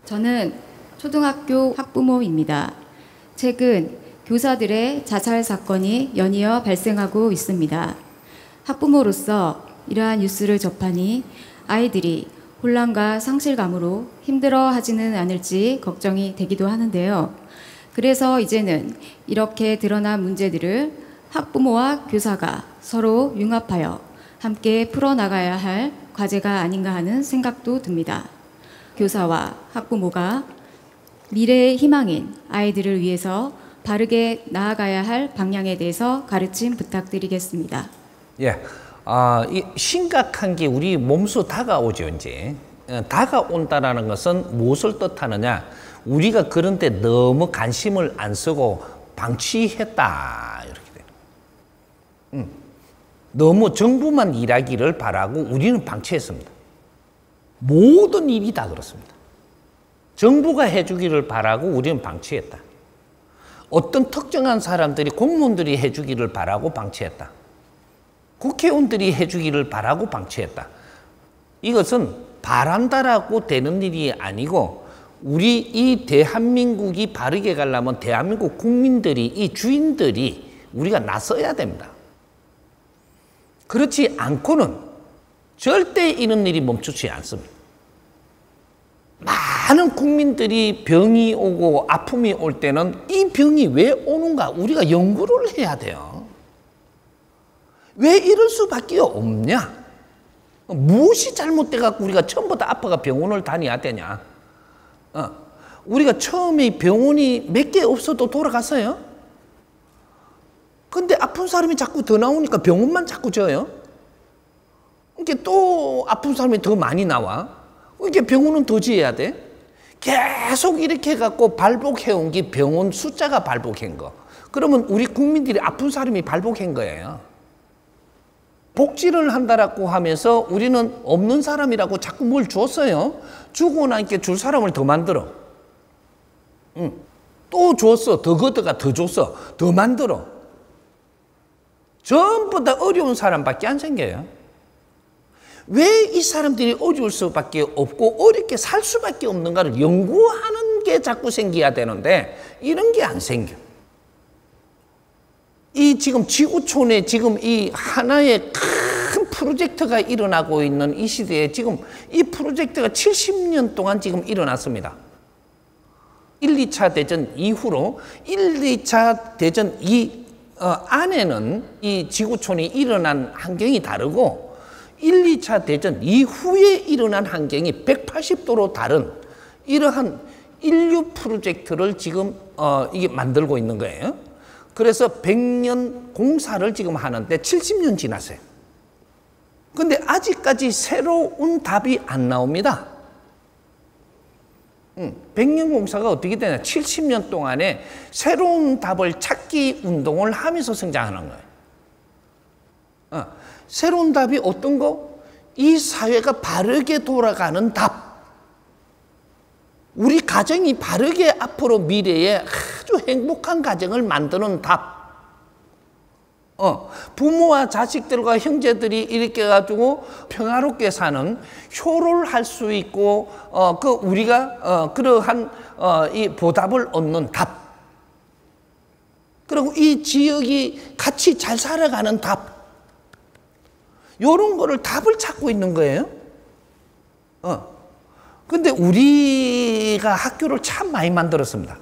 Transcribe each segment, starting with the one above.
저는 초등학교 학부모입니다. 최근 교사들의 자살 사건이 연이어 발생하고 있습니다. 학부모로서 이러한 뉴스를 접하니 아이들이 혼란과 상실감으로 힘들어하지는 않을지 걱정이 되기도 하는데요. 그래서 이제는 이렇게 드러난 문제들을 학부모와 교사가 서로 융합하여 함께 풀어나가야 할 과제가 아닌가 하는 생각도 듭니다. 교사와 학부모가 미래의 희망인 아이들을 위해서 바르게 나아가야 할 방향에 대해서 가르침 부탁드리겠습니다. 이 심각한 게 우리 몸소 다가오죠, 이제. 다가온다라는 것은 무엇을 뜻하느냐? 우리가 그런 데 너무 관심을 안 쓰고 방치했다, 이렇게 돼요. 너무 정부만 일하기를 바라고 우리는 방치했습니다. 모든 일이 다 그렇습니다. 정부가 해주기를 바라고 우리는 방치했다. 어떤 특정한 사람들이 공무원들이 해주기를 바라고 방치했다. 국회의원들이 해주기를 바라고 방치했다. 이것은 바란다라고 되는 일이 아니고 우리 이 대한민국이 바르게 가려면 대한민국 국민들이 이 주인들이 우리가 나서야 됩니다. 그렇지 않고는 절대 이런 일이 멈추지 않습니다. 많은 국민들이 병이 오고 아픔이 올 때는 이 병이 왜 오는가 우리가 연구를 해야 돼요. 왜 이럴 수밖에 없냐? 무엇이 잘못돼갖고 우리가 처음부터 아파가 병원을 다녀야 되냐? 우리가 처음에 병원이 몇 개 없어도 돌아갔어요. 근데 아픈 사람이 자꾸 더 나오니까 병원만 자꾸 져요. 이게 또 아픈 사람이 더 많이 나와. 이게 병원은 더 지어야 돼. 계속 이렇게 해갖고 발복해온 게 병원 숫자가 발복한 거. 그러면 우리 국민들이 아픈 사람이 발복한 거예요. 복지를 한다라고 하면서 우리는 없는 사람이라고 자꾸 뭘 줬어요. 주고 나니까 줄 사람을 더 만들어. 또 줬어. 더 걷다가 더 줬어. 더 만들어. 전부 다 어려운 사람밖에 안 생겨요. 왜 이 사람들이 어려울 수밖에 없고 어렵게 살 수밖에 없는가를 연구하는 게 자꾸 생겨야 되는데 이런 게 안 생겨. 이 지금 지구촌에 지금 이 하나의 큰 프로젝트가 일어나고 있는 이 시대에 지금 이 프로젝트가 70년 동안 지금 일어났습니다. 1, 2차 대전 이후로 1, 2차 대전 안에는 이 지구촌이 일어난 환경이 다르고 1, 2차 대전 이후에 일어난 환경이 180도로 다른 이러한 인류 프로젝트를 지금 이게 만들고 있는 거예요. 그래서 100년 공사를 지금 하는데 70년 지났어요. 근데 아직까지 새로운 답이 안 나옵니다. 100년 공사가 어떻게 되냐? 70년 동안에 새로운 답을 찾기 운동을 하면서 성장하는 거예요. 새로운 답이 어떤 거? 이 사회가 바르게 돌아가는 답. 우리 가정이 바르게 앞으로 미래에 아주 행복한 가정을 만드는 답. 부모와 자식들과 형제들이 이렇게 해가지고 평화롭게 사는 효를 할 수 있고, 우리가, 그러한, 이 보답을 얻는 답. 그리고 이 지역이 같이 잘 살아가는 답. 요런 거를 답을 찾고 있는 거예요. 근데 우리가 학교를 참 많이 만들었습니다.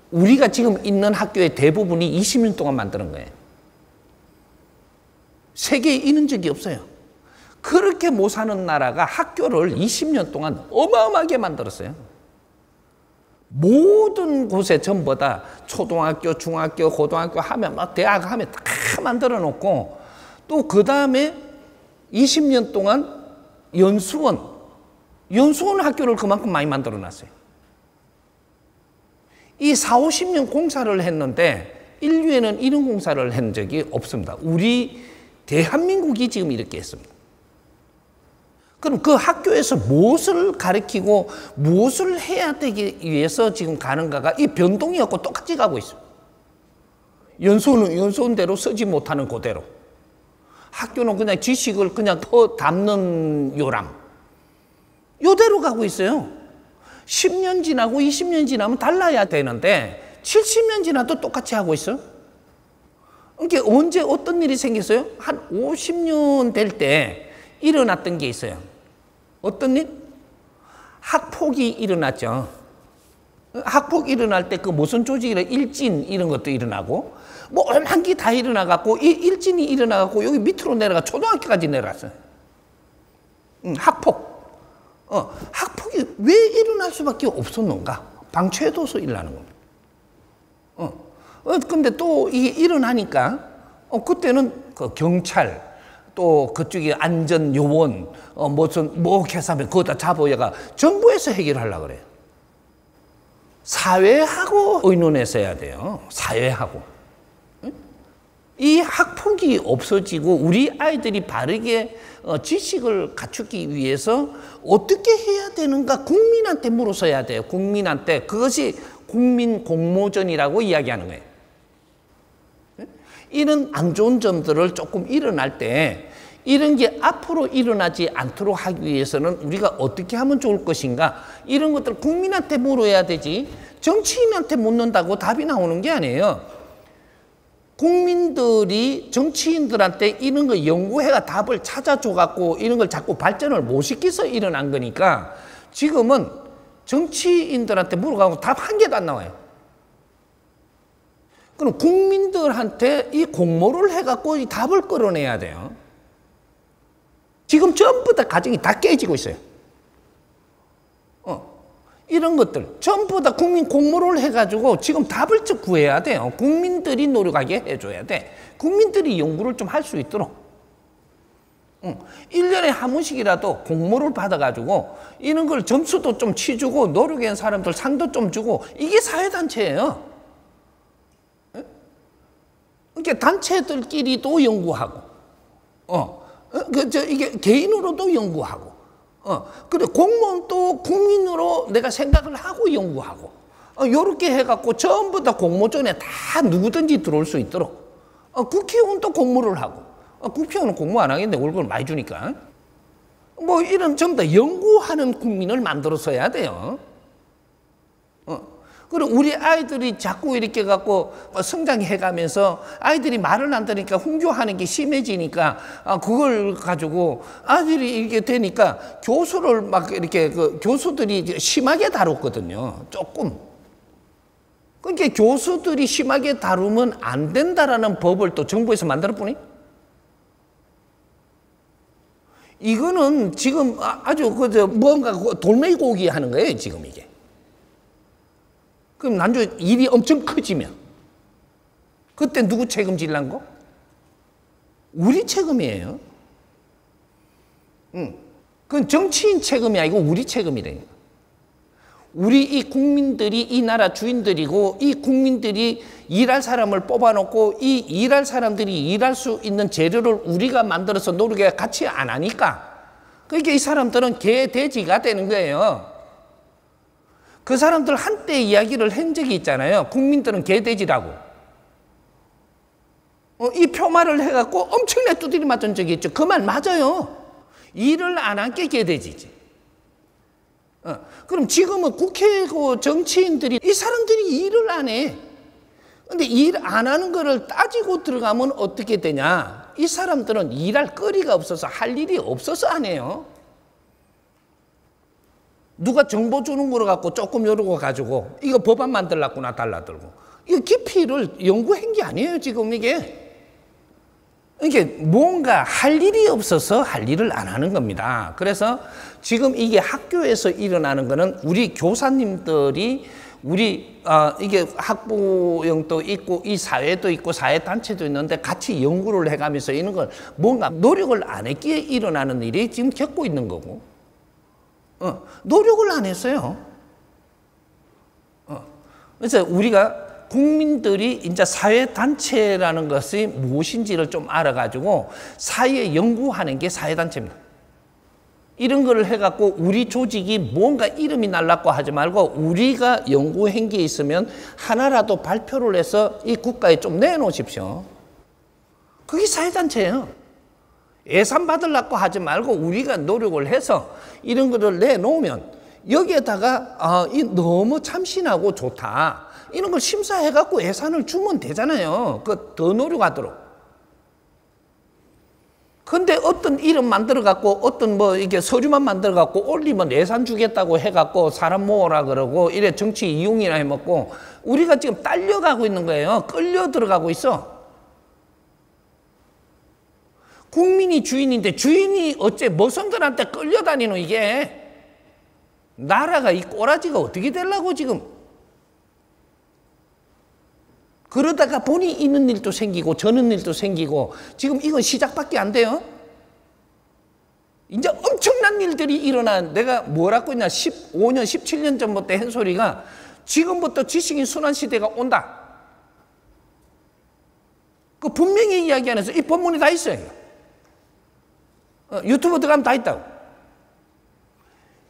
우리가 지금 있는 학교의 대부분이 20년 동안 만드는 거예요. 세계에 있는 적이 없어요. 그렇게 못 사는 나라가 학교를 20년 동안 어마어마하게 만들었어요. 모든 곳에 전부 다 초등학교, 중학교, 고등학교 하면 막 대학 하면 다 만들어 놓고 또 그 다음에 20년 동안 연수원 학교를 그만큼 많이 만들어 놨어요. 이 4, 50년 공사를 했는데 인류에는 이런 공사를 한 적이 없습니다. 우리 대한민국이 지금 이렇게 했습니다. 그럼 그 학교에서 무엇을 가르치고 무엇을 해야 되기 위해서 지금 가는가가 이 변동이 없고 똑같이 가고 있어요. 연수원은 연수원대로 쓰지 못하는 그대로. 학교는 그냥 지식을 그냥 더 담는 요람. 요대로 가고 있어요. 10년 지나고 20년 지나면 달라야 되는데 70년 지나도 똑같이 하고 있어요. 그러니까 언제 어떤 일이 생겼어요? 한 50년 될 때 일어났던 게 있어요. 어떤 일? 학폭이 일어났죠. 학폭 일어날 때 그 무슨 조직이라 일진 이런 것도 일어나고 뭐 얼마한 게 다 일어나갖고 이 일진이 일어나갖고 여기 밑으로 내려가 초등학교까지 내려갔어요. 학폭. 학폭이 왜 일어날 수밖에 없었는가? 방치해둬서 일어나는 겁니다. 근데 또 이게 일어나니까 그때는 그 경찰 또 그쪽에 안전요원 무슨 뭐 계산하면 그거 다 잡아야가 정부에서 해결하려고 그래요. 사회하고 의논해서 해야 돼요. 사회하고. 이 학폭이 없어지고 우리 아이들이 바르게 지식을 갖추기 위해서 어떻게 해야 되는가 국민한테 물어서 해야 돼요. 국민한테. 그것이 국민 공모전이라고 이야기하는 거예요. 이런 안 좋은 점들을 조금 일어날 때 이런 게 앞으로 일어나지 않도록 하기 위해서는 우리가 어떻게 하면 좋을 것인가 이런 것들 국민한테 물어야 되지 정치인한테 묻는다고 답이 나오는 게 아니에요. 국민들이 정치인들한테 이런 거 연구해가 답을 찾아줘 갖고 이런 걸 자꾸 발전을 못 시켜서 일어난 거니까 지금은 정치인들한테 물어가고 답 한 개도 안 나와요. 그럼 국민들한테 이 공모를 해갖고 이 답을 끌어내야 돼요. 지금 전부 다 가정이 다 깨지고 있어요. 이런 것들 전부 다 국민 공모를 해가지고 지금 답을 좀 구해야 돼요. 국민들이 노력하게 해줘야 돼. 국민들이 연구를 좀 할 수 있도록. 1년에 한 번씩이라도 공모를 받아가지고 이런 걸 점수도 좀 치주고 노력한 사람들 상도 좀 주고 이게 사회단체예요. 그러니까 단체들끼리도 연구하고, 이게 개인으로도 연구하고, 그래 공무원도 국민으로 내가 생각을 하고 연구하고, 요렇게 해갖고 전부 다 공모전에 다 누구든지 들어올 수 있도록, 국회의원도 공모를 하고, 국회의원은 공모 안 하겠는데 월급을 많이 주니까, 뭐 이런 전부 다 연구하는 국민을 만들어서 해야 돼요. 그리고 우리 아이들이 자꾸 이렇게 갖고 성장해 가면서 아이들이 말을 안 들으니까 흥조하는 게 심해지니까 그걸 가지고 아이들이 이렇게 되니까 교수를 막 이렇게 그 교수들이 심하게 다뤘거든요. 조금. 그러니까 교수들이 심하게 다루면 안 된다라는 법을 또 정부에서 만들었보니 이거는 지금 아주 뭔가 돌멩이 고기 하는 거예요, 지금 이게. 그럼 나중에 일이 엄청 커지면 그때 누구 책임질란 거? 우리 책임이에요. 그건 정치인 책임이 아니고 우리 책임이래요. 우리 이 국민들이 이 나라 주인들이고 이 국민들이 일할 사람을 뽑아놓고 이 일할 사람들이 일할 수 있는 재료를 우리가 만들어서 노력해 같이 안 하니까 그러니까 이 사람들은 개, 돼지가 되는 거예요. 그 사람들 한때 이야기를 한 적이 있잖아요. 국민들은 개돼지라고. 이 표말을 해갖고 엄청나게 두드리 맞은 적이 있죠. 그 말 맞아요. 일을 안 한 게 개돼지지. 그럼 지금은 국회고 정치인들이 이 사람들이 일을 안 해. 근데 일 안 하는 거를 따지고 들어가면 어떻게 되냐. 이 사람들은 일할 거리가 없어서 할 일이 없어서 안 해요. 누가 정보 주는 거로 갖고 조금 요러고 가지고 이거 법안 만들라구나 달라들고 이거 깊이를 연구한 게 아니에요 지금 이게. 이게 뭔가 할 일이 없어서 할 일을 안 하는 겁니다. 그래서 지금 이게 학교에서 일어나는 거는 우리 교사님들이 우리 이게 학부형도 있고 이 사회도 있고 사회단체도 있는데 같이 연구를 해가면서 이런 걸 뭔가 노력을 안 했기에 일어나는 일이 지금 겪고 있는 거고 노력을 안 했어요. 그래서 우리가 국민들이 이제 사회단체라는 것이 무엇인지를 좀 알아가지고 사회 연구하는 게 사회단체입니다. 이런 거를 해갖고 우리 조직이 뭔가 이름이 날라고 하지 말고 우리가 연구한 게 있으면 하나라도 발표를 해서 이 국가에 좀 내놓으십시오. 그게 사회단체예요. 예산 받으려고 하지 말고 우리가 노력을 해서 이런 거를 내놓으면 여기에다가 너무 참신하고 좋다. 이런 걸 심사해갖고 예산을 주면 되잖아요. 더 노력하도록. 근데 어떤 이름 만들어갖고 어떤 이게 서류만 만들어갖고 올리면 예산 주겠다고 해갖고 사람 모으라 그러고 이래 정치 이용이나 해먹고 우리가 지금 딸려가고 있는 거예요. 끌려 들어가고 있어. 국민이 주인인데 주인이 어째 머슴들한테 끌려다니노 이게. 나라가 이 꼬라지가 어떻게 되려고 지금. 그러다가 본이 있는 일도 생기고 저는 일도 생기고 지금 이건 시작밖에 안 돼요. 이제 엄청난 일들이 일어난 내가 뭐라고 했냐 15년 17년 전부터 한 소리가 지금부터 지식인 순환 시대가 온다. 그 분명히 이야기 안 해서 이 본문이 다 있어요. 유튜브 들어가면 다 있다고.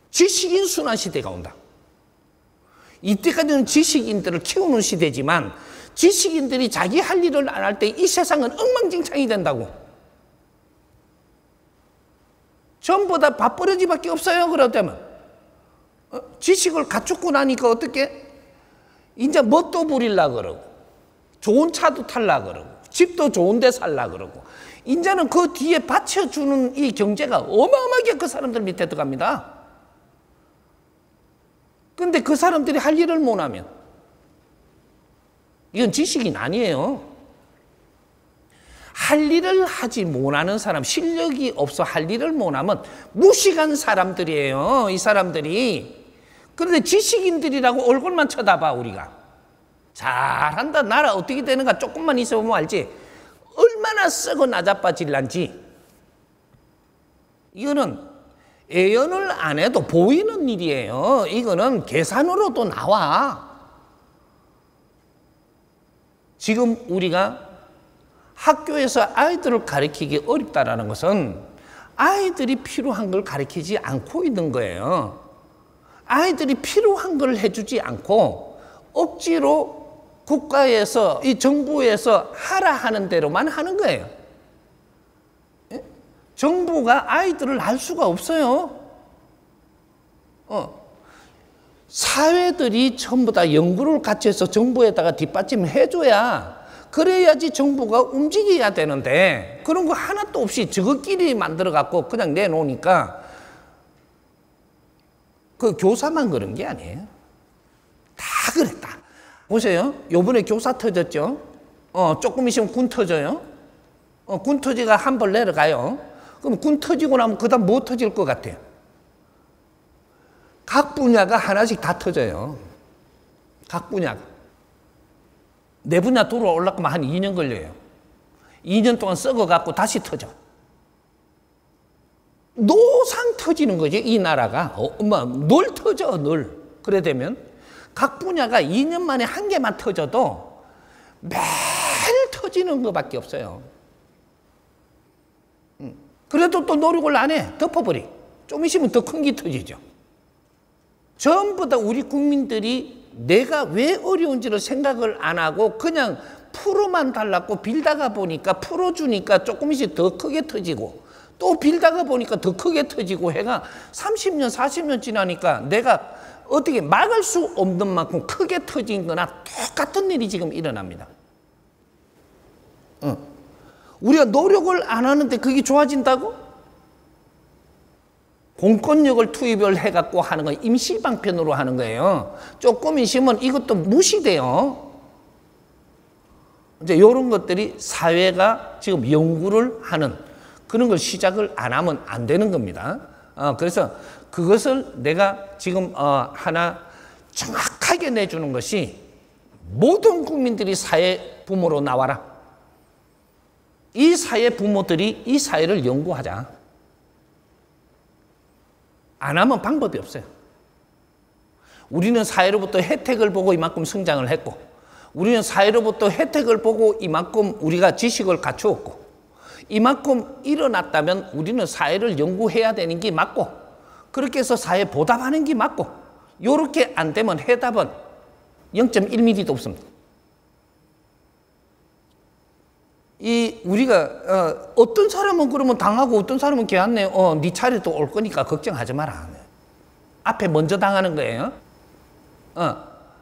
지식인 순환 시대가 온다. 이때까지는 지식인들을 키우는 시대지만 지식인들이 자기 할 일을 안 할 때 이 세상은 엉망진창이 된다고. 전부 다 밥버러지밖에 없어요. 그렇다면 지식을 갖추고 나니까 어떻게 이제 뭣도 부리려 그러고 좋은 차도 탈라 그러고 집도 좋은 데 살라 그러고 이제는 그 뒤에 받쳐주는 이 경제가 어마어마하게 그 사람들 밑에 들어갑니다. 근데 그 사람들이 할 일을 못하면 이건 지식인 아니에요. 할 일을 하지 못하는 사람, 실력이 없어 할 일을 못하면 무식한 사람들이에요. 이 사람들이. 그런데 지식인들이라고 얼굴만 쳐다봐 우리가. 잘한다. 나라 어떻게 되는가 조금만 있어보면 알지. 얼마나 썩어 나자빠질란지. 이거는 예언을 안 해도 보이는 일이에요. 이거는 계산으로도 나와. 지금 우리가 학교에서 아이들을 가르치기 어렵다는 것은 아이들이 필요한 걸 가르치지 않고 있는 거예요. 아이들이 필요한 걸 해주지 않고 억지로 국가에서 이 정부에서 하라 하는 대로만 하는 거예요. 정부가 아이들을 알 수가 없어요. 사회들이 전부 다 연구를 같이 해서 정부에다가 뒷받침을 해줘야 그래야지 정부가 움직여야 되는데 그런 거 하나도 없이 저것끼리 만들어갖고 그냥 내놓으니까 그 교사만 그런 게 아니에요. 다 그랬다. 보세요. 요번에 교사 터졌죠. 조금 있으면 군 터져요. 군 터지가 한 벌 내려가요. 그럼 군 터지고 나면 그 다음 뭐 터질 것 같아요? 각 분야가 하나씩 다 터져요. 각 분야가. 내 분야 들어올라면 한 2년 걸려요. 2년 동안 썩어갖고 다시 터져. 노상 터지는 거지, 이 나라가. 늘 터져, 늘. 그래 되면 각 분야가 2년 만에 한 개만 터져도 매일 터지는 것밖에 없어요. 그래도 또 노력을 안 해. 덮어버리. 좀 있으면 더 큰 게 터지죠. 전부 다 우리 국민들이 내가 왜 어려운지를 생각을 안 하고 그냥 풀어만 달라고 빌다가 보니까 풀어주니까 조금씩 더 크게 터지고 또 빌다가 보니까 더 크게 터지고 해가 30년, 40년 지나니까 내가 어떻게 막을 수 없는 만큼 크게 터진 거나 똑같은 일이 지금 일어납니다. 우리가 노력을 안 하는데 그게 좋아진다고? 공권력을 투입을 해갖고 하는 건 임시방편으로 하는 거예요. 조금 있으면 이것도 무시돼요. 이제 이런 것들이 사회가 지금 연구를 하는 그런 걸 시작을 안 하면 안 되는 겁니다. 그래서 그것을 내가 지금 하나 정확하게 내주는 것이 모든 국민들이 사회 부모로 나와라. 이 사회 부모들이 이 사회를 연구하자. 안 하면 방법이 없어요. 우리는 사회로부터 혜택을 보고 이만큼 성장을 했고 우리는 사회로부터 혜택을 보고 이만큼 우리가 지식을 갖추었고 이만큼 일어났다면 우리는 사회를 연구해야 되는 게 맞고 그렇게 해서 사회에 보답하는 게 맞고 이렇게 안 되면 해답은 0.1mm도 없습니다. 이 우리가 어떤 사람은 그러면 당하고 어떤 사람은 걔한테 네 차례 또 올 거니까 걱정하지 마라. 앞에 먼저 당하는 거예요.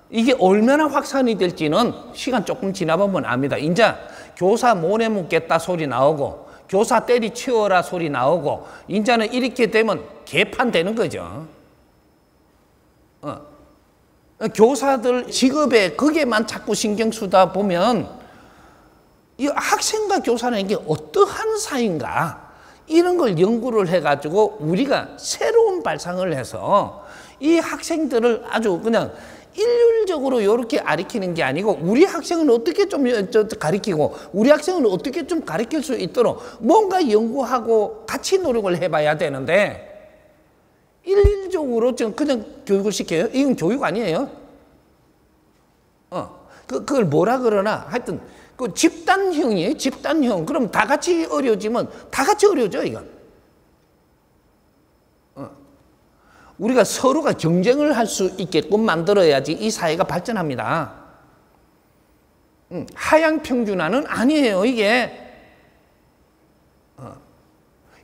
이게 얼마나 확산이 될지는 시간 조금 지나보면 압니다. 이제 교사 모내 묻겠다 소리 나오고 교사 때리치워라 소리 나오고 이제는 이렇게 되면 개판 되는 거죠. 교사들 직업에 거기에만 자꾸 신경 쓰다 보면 이 학생과 교사는 이게 어떠한 사이인가 이런 걸 연구를 해가지고 우리가 새로운 발상을 해서 이 학생들을 아주 그냥 일률적으로 이렇게 가르치는 게 아니고 우리 학생은 어떻게 좀 가르치고 우리 학생은 어떻게 좀 가르칠 수 있도록 뭔가 연구하고 같이 노력을 해봐야 되는데 일률적으로 지금 그냥 교육을 시켜요? 이건 교육 아니에요. 그걸 뭐라 그러나 하여튼 그 집단형이에요. 집단형. 그럼 다 같이 어려워지면 다 같이 어려워져 이건. 우리가 서로가 경쟁을 할 수 있게끔 만들어야지 이 사회가 발전합니다. 하향 평준화는 아니에요 이게.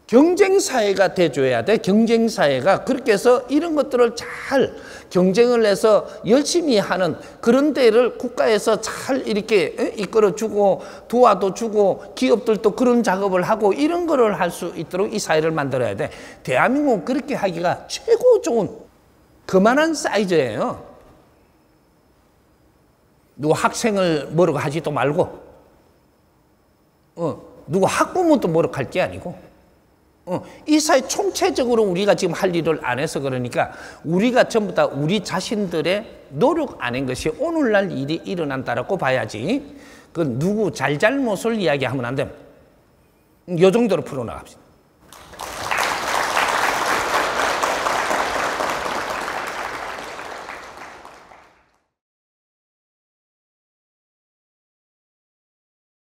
경쟁사회가 돼줘야 돼. 경쟁사회가. 그렇게 해서 이런 것들을 잘 경쟁을 해서 열심히 하는 그런 데를 국가에서 잘 이렇게 이끌어주고 도와도 주고 기업들도 그런 작업을 하고 이런 거를 할 수 있도록 이 사회를 만들어야 돼. 대한민국은 그렇게 하기가 최고 좋은 그만한 사이즈예요. 누구 학생을 뭐라고 하지도 말고 누구 학부모도 뭐라고 할 게 아니고 이 사회 총체적으로 우리가 지금 할 일을 안 해서 그러니까 우리가 전부 다 우리 자신들의 노력 안 한 것이 오늘날 일이 일어난다라고 봐야지 그 누구 잘잘못을 이야기하면 안 됩니다. 이 정도로 풀어나갑시다.